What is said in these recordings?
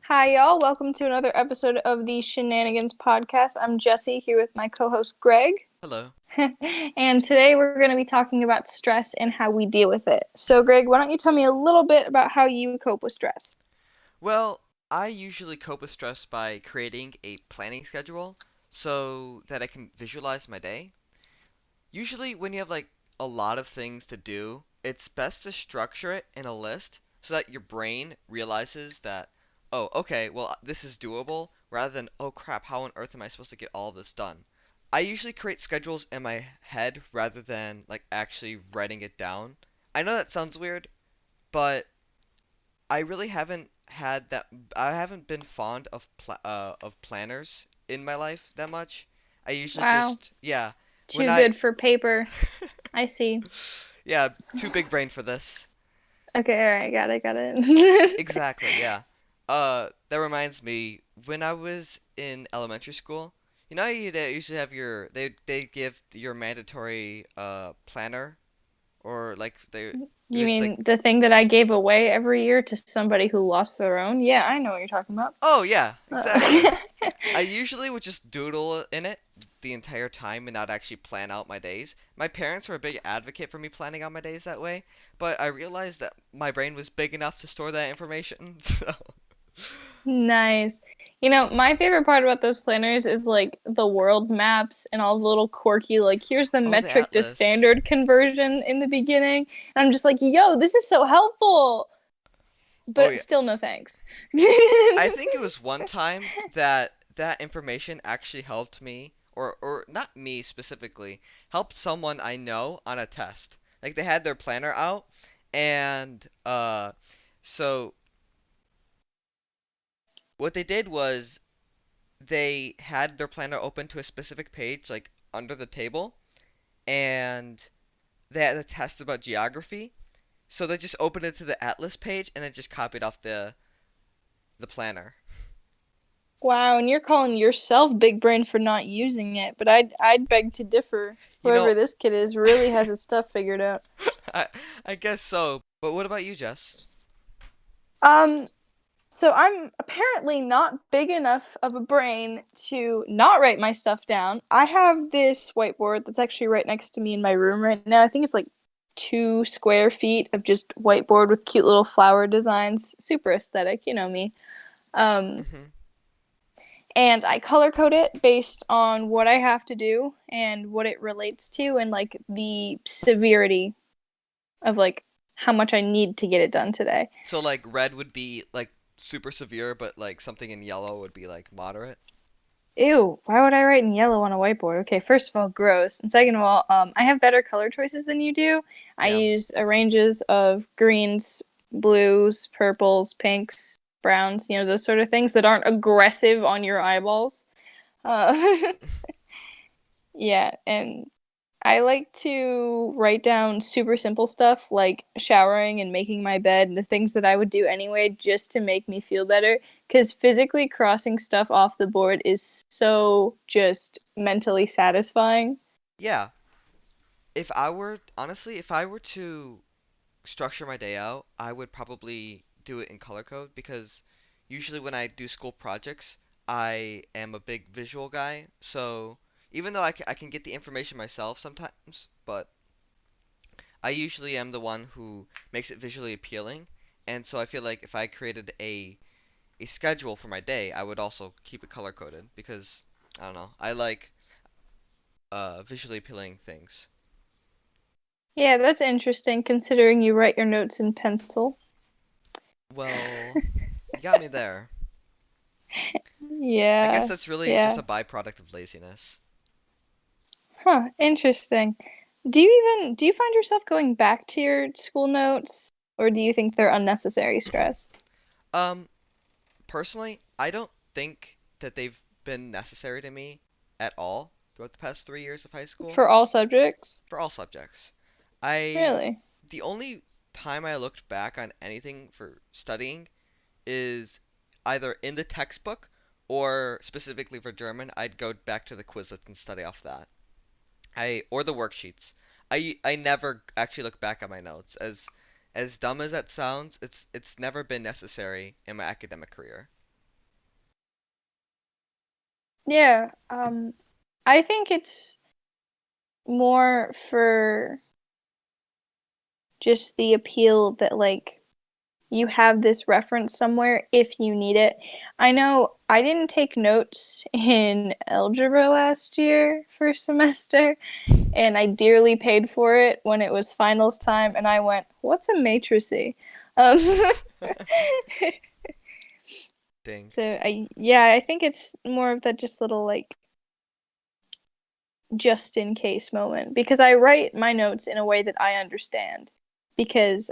Hi, y'all. Welcome to another episode of the Shenanigans podcast. I'm Jesse here with my co host Greg. Hello. And today we're going to be talking about stress and how we deal with it. So, Greg, why don't you tell me a little bit about how you cope with stress? Well, I usually cope with stress by creating a planning schedule so that I can visualize my day. Usually, when you have like a lot of things to do, it's best to structure it in a list so that your brain realizes that, oh, okay, well, this is doable, rather than, oh crap, how on earth am I supposed to get all of this done? I usually create schedules in my head rather than like actually writing it down. I know that sounds weird, but I really haven't had that. I haven't been fond of planners in my life that much. I usually Wow, just yeah. When too I good for paper. I see. yeah, too big brain for this. Okay, all right, got it. Exactly, yeah. That reminds me, when I was in elementary school, you know they usually have they give your mandatory planner or like they You it's like mean the thing that I gave away every year to somebody who lost their own? Yeah, I know what you're talking about. oh yeah, exactly. Uh, I usually would just doodle in it the entire time and not actually plan out my days. My parents were a big advocate for me planning out my days that way, but I realized that my brain was big enough to store that information. So, Nice. My favorite part about those planners is like the world maps and all the little quirky, like, here's the oh, the metric to atlas. standard conversion in the beginning. And I'm just like, yo, this is so helpful. Oh But yeah. still, no thanks. I think it was one time that that information actually helped me, or not me specifically, helped someone I know on a test. Like they had their planner out, and so what they did was they had their planner open to a specific page, like under the table, and they had a test about geography. So they just opened it to the atlas page and then just copied off the planner. Wow, and you're calling yourself big brain for not using it, but I'd beg to differ. You know, Whoever this kid is really has his stuff figured out. I, I guess so. But what about you, Jess? Um, So I'm apparently not big enough of a brain to not write my stuff down. I have this whiteboard that's actually right next to me in my room right now. I think it's like 2 square feet of just whiteboard with cute little flower designs. Super aesthetic, you know me. Um, Hmm. and I color code it based on what I have to do and what it relates to and like the severity of like how much I need to get it done today. So like red would be like super severe, but like something in yellow would be like moderate. Ew, why would I write in yellow on a whiteboard? Okay, first of all, gross. And second of all, I have better color choices than you do. I Yeah. use a ranges of greens, blues, purples, pinks, browns, those sort of things that aren't aggressive on your eyeballs. Uh, yeah, and I like to write down super simple stuff like showering and making my bed and the things that I would do anyway just to make me feel better. Because physically crossing stuff off the board is so just mentally satisfying. Yeah. If I were honestly, if I were to structure my day out, I would probably do it in color code because usually when I do school projects, I am a big visual guy. So even though I can get the information myself sometimes, but I usually am the one who makes it visually appealing. And so I feel like if I created a schedule for my day, I would also keep it color coded because I don't know, I like visually appealing things. Yeah, that's interesting considering you write your notes in pencil. Well, you got me there. I guess Yeah, that's really just yeah. a byproduct of laziness. Huh, interesting. Do you find yourself going back to your school notes, or do you think they're unnecessary stress? Um, Personally, I don't think that they've been necessary to me at all throughout the past 3 years of high school For all subjects? for all subjects. I Really? The only time I looked back on anything for studying is either in the textbook or specifically for German, I'd go back to the Quizlets and study off that. I or the worksheets. I never actually look back at my notes. As dumb as that sounds, it's never been necessary in my academic career. Yeah, I think it's more for just the appeal that like you have this reference somewhere if you need it. I know I didn't take notes in algebra last year first semester, and I dearly paid for it when it was finals time, and I went, "What's a matrice?" Um, Dang. so I think it's more of that just little like just in case moment because I write my notes in a way that I understand because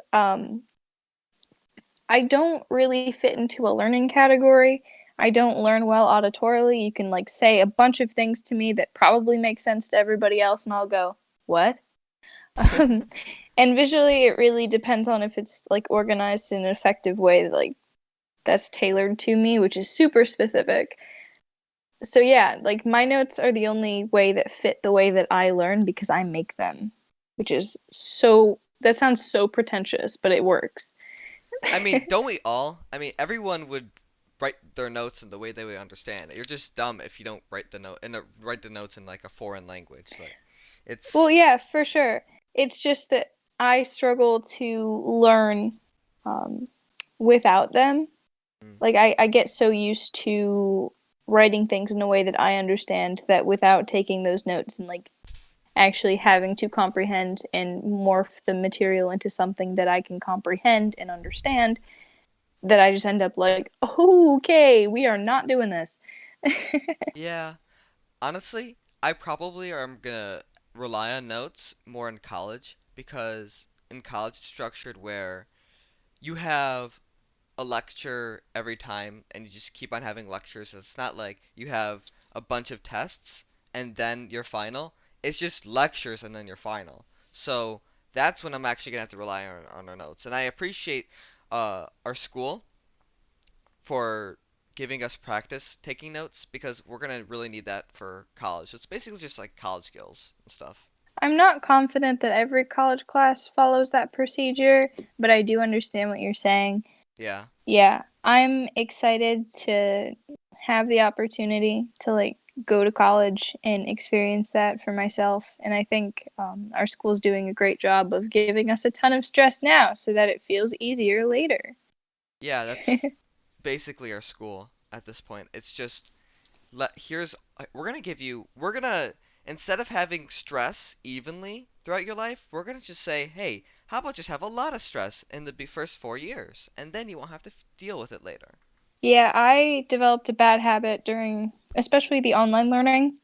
I don't really fit into a learning category. I don't learn well auditorily. You can like say a bunch of things to me that probably make sense to everybody else, and I'll go, "What?" Um, and visually, it really depends on if it's like organized in an effective way, like that's tailored to me, which is super specific. So yeah, like my notes are the only way that fit the way that I learn because I make them, which is so that sounds so pretentious, but it works. I mean, don't we all? I mean, everyone would write their notes in the way they would understand it. You're just dumb if you don't write the notes in like a foreign language. Like, it's Well, yeah, for sure. It's just that I struggle to learn um, without them. mm, Like I get so used to writing things in a way that I understand that without taking those notes and like actually having to comprehend and morph the material into something that I can comprehend and understand, that I just end up like, oh, okay, we are not doing this. yeah. Honestly, I probably am gonna rely on notes more in college because in college it's structured where you have a lecture every time and you just keep on having lectures. It's not like you have a bunch of tests and then your final. It's just lectures and then your final. So that's when I'm actually gonna have to rely on our notes. And I appreciate our school for giving us practice taking notes because we're gonna really need that for college. So it's basically just like college skills and stuff. I'm not confident that every college class follows that procedure, but I do understand what you're saying. Yeah. Yeah, I'm excited to have the opportunity to like go to college and experience that for myself. And I think our school's doing a great job of giving us a ton of stress now so that it feels easier later. Yeah, that's basically our school at this point. It's just here's we're gonna instead of having stress evenly throughout your life, we're gonna just say, hey, how about just have a lot of stress in the first 4 years, and then you won't have to deal with it later. Yeah, I developed a bad habit during especially the online learning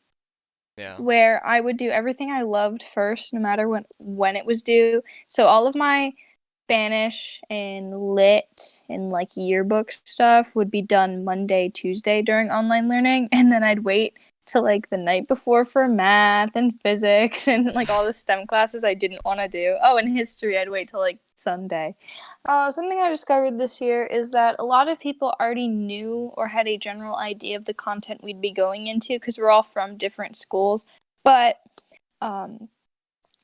Yeah. where I would do everything I loved first, no matter when it was due. So all of my Spanish and lit and like yearbook stuff would be done Monday, Tuesday during online learning, and then I'd wait till like the night before for math and physics and like all the STEM classes I didn't want to do. Oh, and history, I'd wait till like Sunday. Something I discovered this year is that a lot of people already knew or had a general idea of the content we'd be going into because we're all from different schools. But um,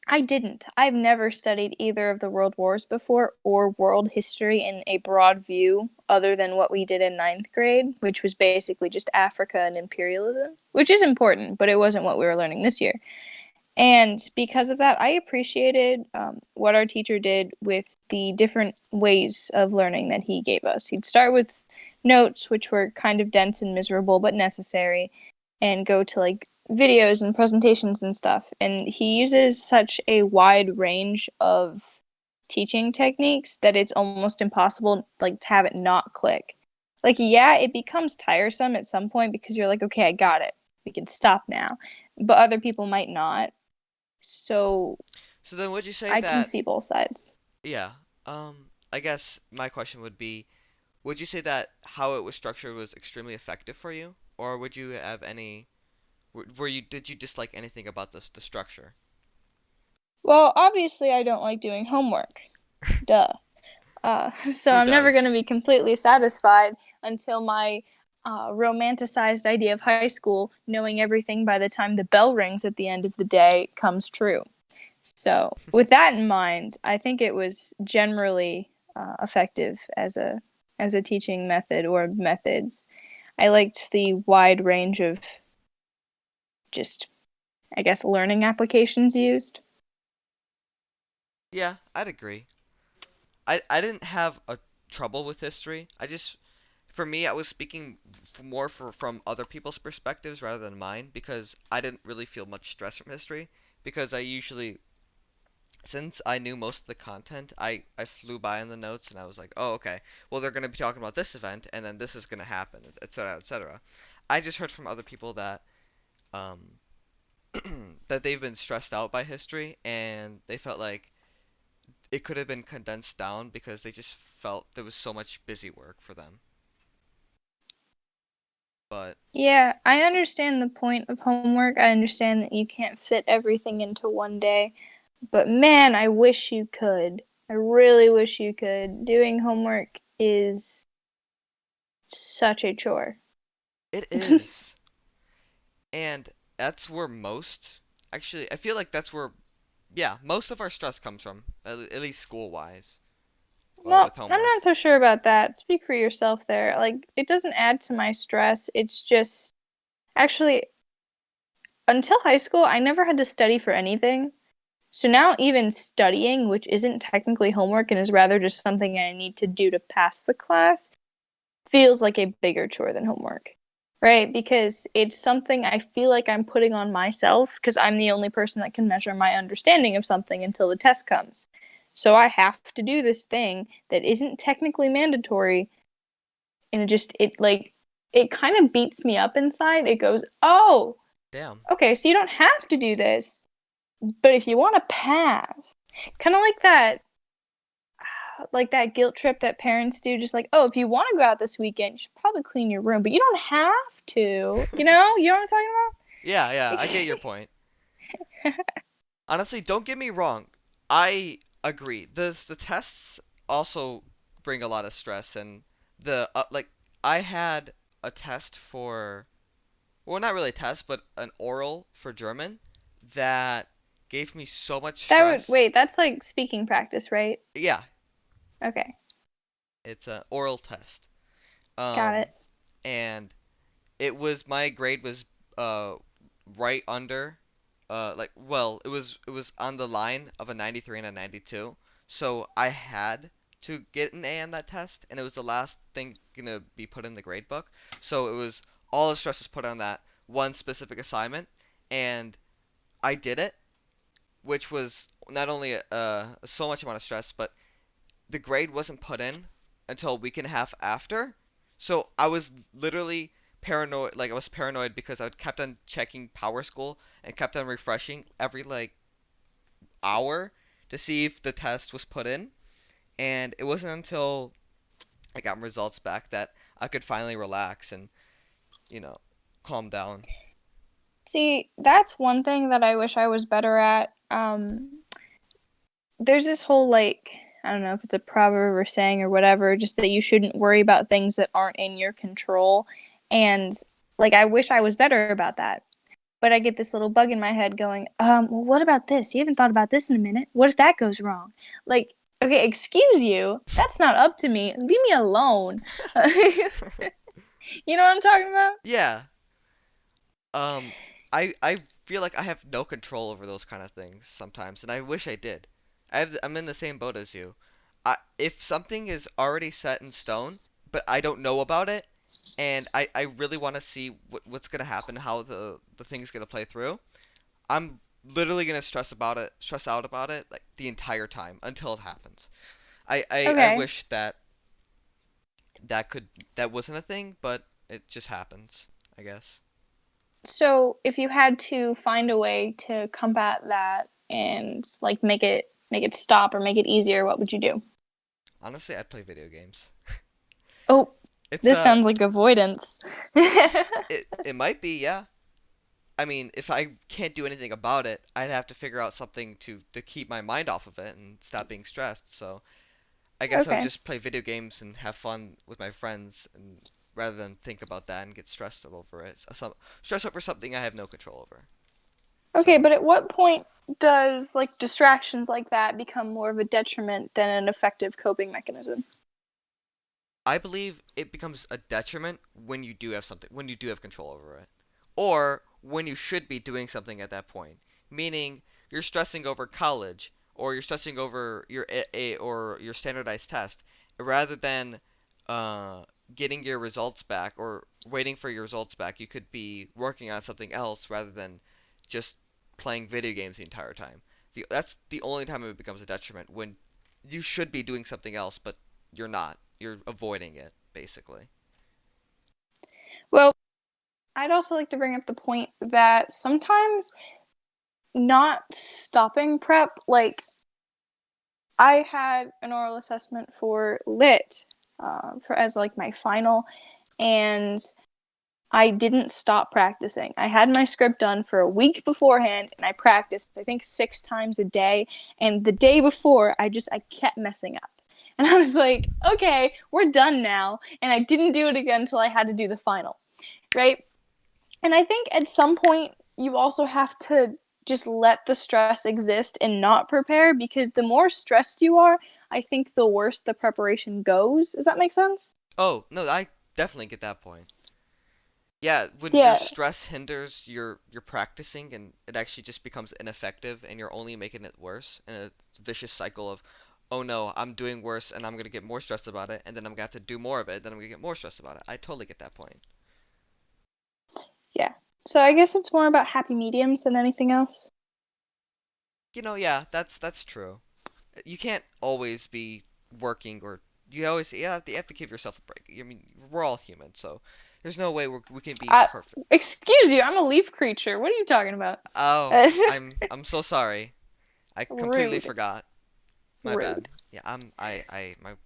I didn't. I've never studied either of the world wars before or world history in a broad view other than what we did in ninth grade, which was basically just Africa and imperialism, which is important, but it wasn't what we were learning this year. And because of that, I appreciated what our teacher did with the different ways of learning that he gave us. He'd start with notes, which were kind of dense and miserable, but necessary, and go to like videos and presentations and stuff. And he uses such a wide range of teaching techniques that it's almost impossible like to have it not click. Like yeah, it becomes tiresome at some point because you're like, okay, I got it. We can stop now. But other people might not. So So then would you say I can that see both sides. yeah, I guess my question would be, would you say that how it was structured was extremely effective for you, or would you have any were you did you dislike anything about the structure? Well, obviously, I don't like doing homework. Duh. So Who I'm never going to does? be completely satisfied until my romanticized idea of high school, knowing everything by the time the bell rings at the end of the day, comes true. So, with that in mind, I think it was generally effective as a teaching method or methods. I liked the wide range of just, I guess, learning applications used. Yeah, I'd agree. I didn't have a trouble with history. I just for me, I was speaking from other people's perspectives rather than mine because I didn't really feel much stress from history because I usually since I knew most of the content, I flew by in the notes and I was like, oh, okay, well, they're going to be talking about this event and then this is going to happen, etc., etc. I just heard from other people that um, that they've been stressed out by history and they felt like it could have been condensed down because they just felt there was so much busy work for them. But Yeah, I understand the point of homework. I understand that you can't fit everything into one day, but man, I wish you could. I really wish you could. Doing homework is such a chore. it is, and that's where most actually I feel like that's where yeah most of our stress comes from at least school wise Well, with I'm homework. not so sure about that. Speak for yourself there. Like, it doesn't add to my stress. It's just actually until high school, I never had to study for anything. So now, even studying, which isn't technically homework and is rather just something I need to do to pass the class, feels like a bigger chore than homework, right? Because it's something I feel like I'm putting on myself because I'm the only person that can measure my understanding of something until the test comes. So I have to do this thing that isn't technically mandatory, and it kind of beats me up inside. It goes, "Oh, Damn. okay, so you don't have to do this, but if you want to pass." Kind of like that guilt trip that parents do, just like, oh, if you want to go out this weekend, you should probably clean your room, but you don't have to. You know what I'm talking Yeah, yeah, I get your about? point. Honestly, don't get me wrong. I agree. The tests also bring a lot of stress and the like I had a test for well, not really a test, but an oral for German that gave me so much That would stress. wait, that's like speaking practice, right? Yeah, Okay, it's an oral test. got Um, it. and it was my grade was uh right under like well it was on the line of a 93 and a 92, so I had to get an A on that test and it was the last thing gonna be put in the grade book, so it was all the stress was put on that one specific assignment and I did it, which was not only so much amount of stress but the grade wasn't put in until a week and a half after. So I was literally paranoid. Like I was paranoid because I kept on checking Power School and kept on refreshing every like hour to see if the test was put in. And it wasn't until I got results back that I could finally relax and you know calm down. See, that's one thing that I wish I was better at. There's this whole like, I don't know if it's a proverb or saying or whatever, just that you shouldn't worry about things that aren't in your control. And like, I wish I was better about that. But I get this little bug in my head going, well, what about this? You haven't thought about this in a minute. What if that goes wrong? Like, okay, excuse you. That's not up to me. Leave me alone. You know what I'm talking about? Yeah. Um, I feel like I have no control over those kind of things sometimes, and I wish I did. I'm in the same boat as you. If something is already set in stone, but I don't know about it, and I really want to see what's gonna happen, how the thing's gonna play through, I'm literally gonna stress out about it like the entire time until it happens. I Okay. wish that wasn't a thing, but it just happens, I guess. So if you had to find a way to combat that and like make it stop or make it easier, what would you do? Honestly, I'd play video games. Oh, It's this sounds like avoidance. it might be, yeah. I mean, if I can't do anything about it, I'd have to figure out something to keep my mind off of it and stop being stressed. So I guess I would Okay. just play video games and have fun with my friends, and rather than think about that and get stressed over it. Stress over something I have no control over. Okay, So but at what point does like distractions like that become more of a detriment than an effective coping mechanism? I believe it becomes a detriment when you do have control over it, or when you should be doing something at that point. Meaning you're stressing over college or you're stressing over your or your standardized test rather than uh, getting your results back or waiting for your results back. You could be working on something else rather than just playing video games the entire time. That's the only time it becomes a detriment when you should be doing something else, but you're not. You're avoiding it, basically. Well, I'd also like to bring up the point that sometimes not stopping prep, like I had an oral assessment for lit for as like my final, and I didn't stop practicing. I had my script done for a week beforehand, and I practiced I think 6 times a day. And the day before, I kept messing up, and I was like, okay, we're done now. And I didn't do it again until I had to do the final, right? And I think at some point you also have to just let the stress exist and not prepare, because the more stressed you are, I think the worse the preparation goes. Does that make sense? Oh, no, I definitely get that point. Yeah, when your Yeah. stress hinders your practicing and it actually just becomes ineffective and you're only making it worse and it's a vicious cycle of, oh no, I'm doing worse and I'm gonna get more stressed about it and then I'm gonna have to do more of it, then I'm gonna get more stressed about it. I totally get that point. Yeah. So I guess it's more about happy mediums than anything else. Yeah, that's true. You can't always be working or you have to give yourself a break. I mean, we're all human, so there's no way we can be Uh, perfect. Excuse you, I'm a leaf creature. What are you talking about? Oh, I'm so sorry. I completely Rude. forgot. My bad. Rude. Yeah,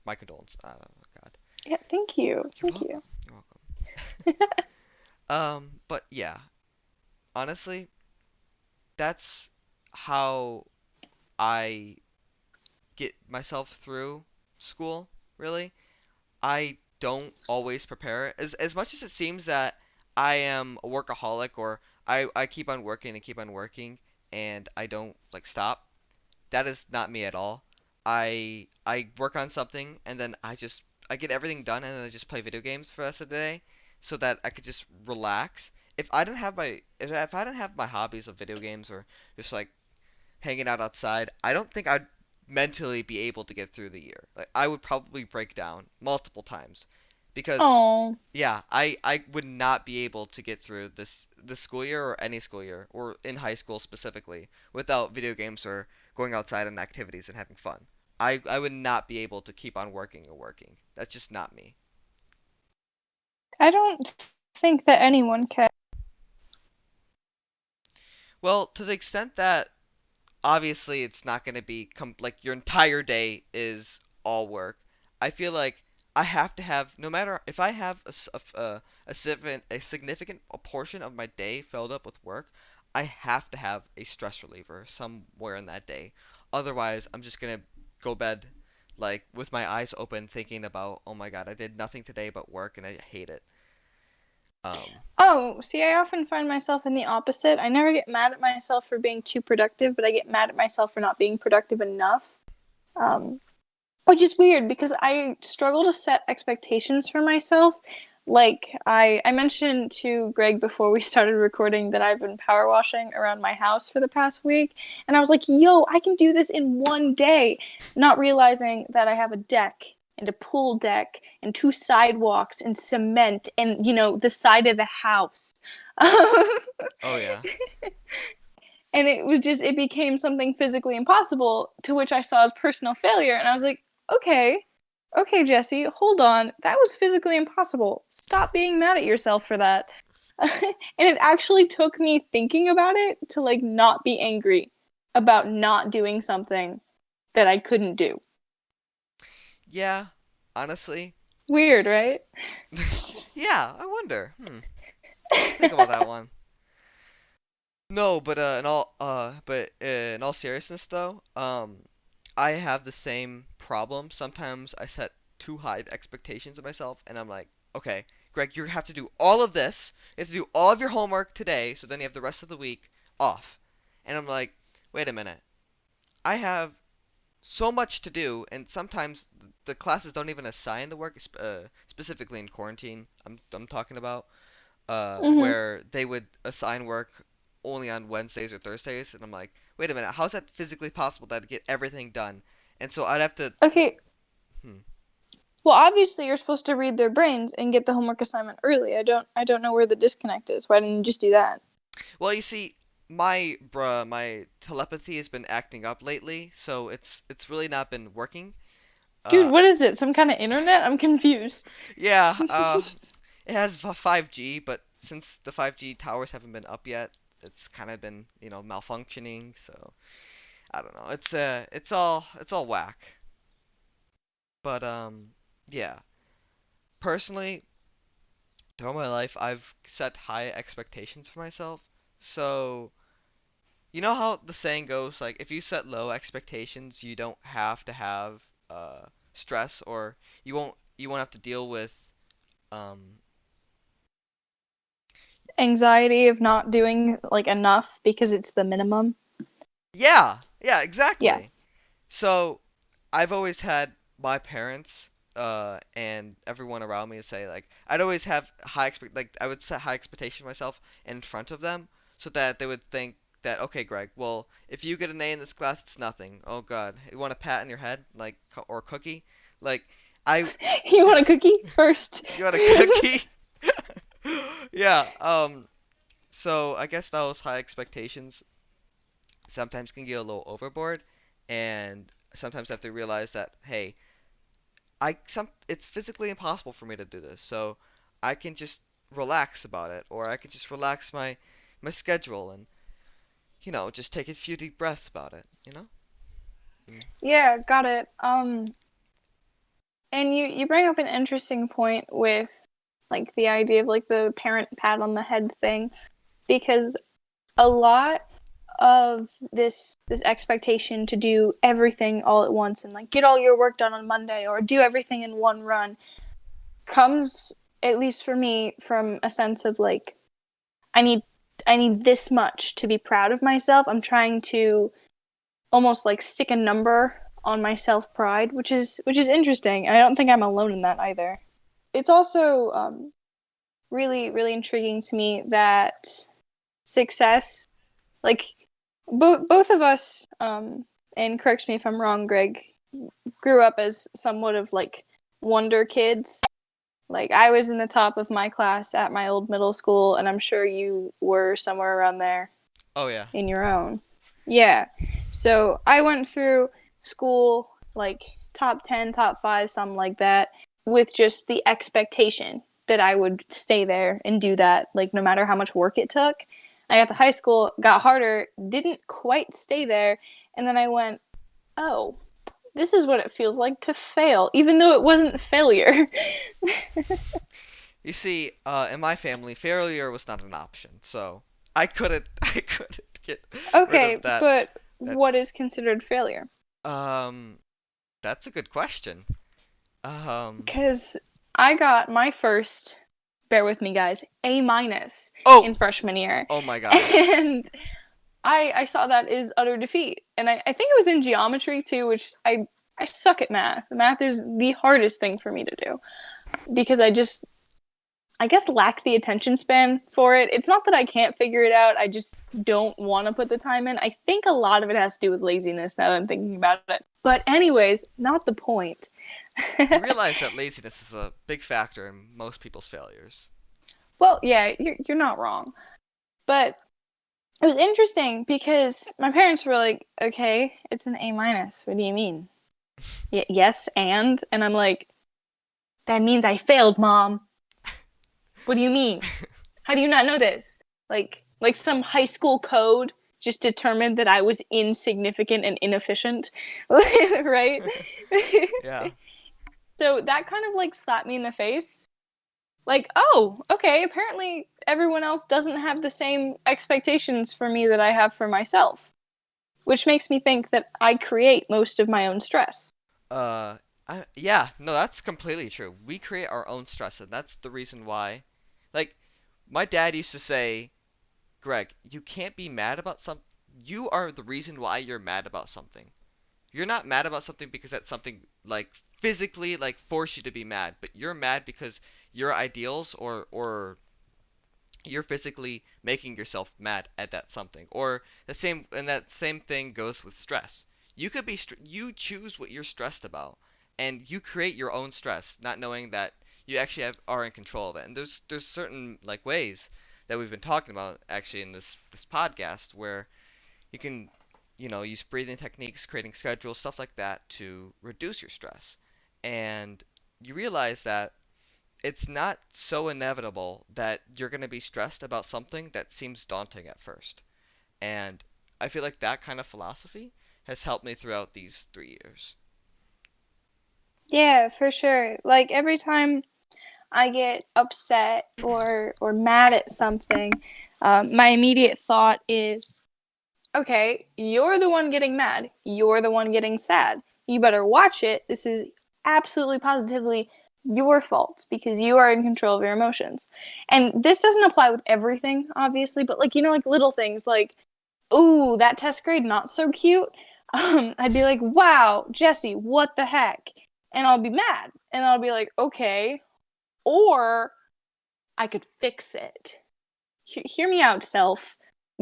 my condolence. Oh God. Yeah, thank you. You're Thank you. welcome. You're welcome. But yeah, honestly, that's how I get myself through school, really. I don't always prepare. As much as it seems that I am a workaholic or I keep on working and keep on working and I don't like stop. That is not me at all. I work on something and then I get everything done and then I just play video games for the rest of the day so that I could just relax. If I didn't have my hobbies of video games or just like hanging out outside, I don't think I'd mentally be able to get through the year. Like I would probably break down multiple times because Oh, yeah, I would not be able to get through this school year or any school year or in high school specifically without video games or going outside and activities and having fun. I would not be able to keep on working or working. That's just not me. I don't think that anyone can. Well, to the extent that obviously it's not going to be like your entire day is all work. I feel like I have to have no matter if I have a significant portion of my day filled up with work, I have to have a stress reliever somewhere in that day. Otherwise, I'm just going to go bed like with my eyes open thinking about, "Oh my God, I did nothing today but work and I hate it." Um, Oh, see, I often find myself in the opposite. I never get mad at myself for being too productive, but I get mad at myself for not being productive enough. Um, which is weird because I struggle to set expectations for myself. Like I mentioned to Greg before we started recording that I've been power washing around my house for the past week, and I was like, "Yo, I can do this in one day," not realizing that I have a deck and a pool deck and two sidewalks and cement and the side of the house. oh yeah. And it became something physically impossible, to which I saw as personal failure, and I was like, okay, okay, Jesse, hold on, that was physically impossible, stop being mad at yourself for that. And it actually took me thinking about it to like not be angry about not doing something that I couldn't do. Yeah, honestly. Weird, right? Yeah, I wonder. I'll think about that one. No, but in all seriousness though, I have the same problem. Sometimes I set too high expectations of myself, and I'm like, okay, Greg, you have to do all of this. You have to do all of your homework today, so then you have the rest of the week off. And I'm like, wait a minute. I have so much to do, and sometimes the classes don't even assign the work, specifically in quarantine. I'm talking about. Mhm. where they would assign work only on Wednesdays or Thursdays, and I'm like, wait a minute, how's that physically possible that I'd get everything done? And so I'd have to, Okay. hmm. Well, obviously you're supposed to read their brains and get the homework assignment early. I don't know where the disconnect is. Why didn't you just do that? Well, you see, my telepathy has been acting up lately, so it's really not been working. Uh, Dude, what is it? Some kind of internet? I'm confused. yeah, it has 5G, but since the 5G towers haven't been up yet, it's kind of been, malfunctioning. So I don't know. It's all whack. But yeah. Personally, throughout my life, I've set high expectations for myself. So you know how the saying goes, like if you set low expectations, you don't have to have stress, or you won't have to deal with um Anxiety of not doing like enough because it's the minimum. yeah, Yeah. exactly. So I've always had my parents and everyone around me say, like, I'd always have I would set high expectations myself in front of them so that they would think that, okay, Greg, well, if you get an A in this class, it's nothing. Oh God, you want a pat on your head, like, or a cookie? Like, I You want a cookie first? you want a cookie? Yeah. So I guess those high expectations sometimes can get a little overboard, and sometimes I have to realize that, hey, it's physically impossible for me to do this, so I can just relax about it, or I can just relax my schedule and just take a few deep breaths about it, you know? Mm. Yeah, got it. And you bring up an interesting point with like the idea of like the parent pat on the head thing because a lot of this expectation to do everything all at once and like get all your work done on Monday or do everything in one run comes, at least for me, from a sense of like I need I need this much to be proud of myself. I'm trying to almost like stick a number on my self pride, which is interesting. I don't think I'm alone in that either. It's also really intriguing to me that success, like both of us, and correct me if I'm wrong, Greg, grew up as somewhat of like wonder kids. Like I was in the top of my class at my old middle school, and I'm sure you were somewhere around there Oh yeah. in your own. Yeah. So I went through school like top 10, top 5, something like that, with just the expectation that I would stay there and do that, like no matter how much work it took. I got to high school, got harder, didn't quite stay there, and then I went, oh, this is what it feels like to fail, even though it wasn't failure. You see, in my family, failure was not an option, so I couldn't get rid of Okay, that. but That's what is considered failure? um that's a good question. Um Because I got my first, bear with me guys, A minus oh in freshman year. oh my gosh. And I saw that as utter defeat. And I think it was in geometry too, which I suck at math. Math is the hardest thing for me to do because I guess lack the attention span for it. It's not that I can't figure it out. I just don't want to put the time in. I think a lot of it has to do with laziness now that I'm thinking about it. But anyways, not the point. You realize that laziness is a big factor in most people's failures. Well, yeah, you're not wrong. But it was interesting because my parents were like, "Okay, it's an A minus. What do you mean?" Yes, and I'm like, "That means I failed, mom. What do you mean? How do you not know this? Like some high school code just determined that I was insignificant and inefficient, right?" Yeah. So that kind of like slapped me in the face. Like, oh, okay, apparently everyone else doesn't have the same expectations for me that I have for myself, which makes me think that I create most of my own stress. Uh, yeah, no, that's completely true. We create our own stress, and that's the reason why. Like, my dad used to say, Greg, you can't be mad about some. You are the reason why you're mad about something. You're not mad about something because that something like physically like force you to be mad, but you're mad because your ideals or you're physically making yourself mad at that something. Or that same thing goes with stress. You choose what you're stressed about, and you create your own stress, not knowing that you actually are in control of it. And there's certain like ways that we've been talking about actually in this podcast where you can, use breathing techniques, creating schedules, stuff like that to reduce your stress. And you realize that it's not so inevitable that you're going to be stressed about something that seems daunting at first. And I feel like that kind of philosophy has helped me throughout these 3 years. Yeah, for sure. Like every time I get upset or mad at something, my immediate thought is, okay, you're the one getting mad. You're the one getting sad. You better watch it. This is absolutely positively your fault because you are in control of your emotions. And this doesn't apply with everything, obviously, but like, like little things like, ooh, that test grade not so cute. I'd be like, wow, Jesse, what the heck? And I'll be mad. And I'll be like, okay. Or I could fix it. Hear me out, self.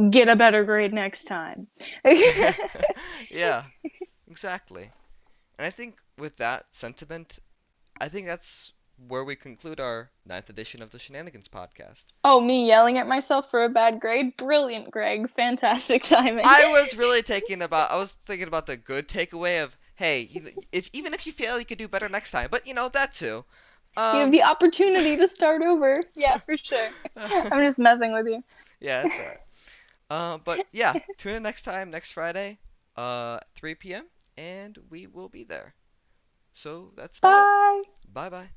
Get a better grade next time. Yeah, exactly. And I think with that sentiment, I think that's where we conclude our ninth edition of the Shenanigans podcast. Oh, me yelling at myself for a bad grade? Brilliant, Greg. Fantastic timing. I was thinking about the good takeaway of, hey, if even if you fail, you could do better next time. But that too. You have Um, the opportunity to start over. Yeah, for sure. I'm just messing with you. yeah, that's alright. But yeah, tune in next time, next Friday, 3 p.m., and we will be there. So that's about it. Bye. Bye bye.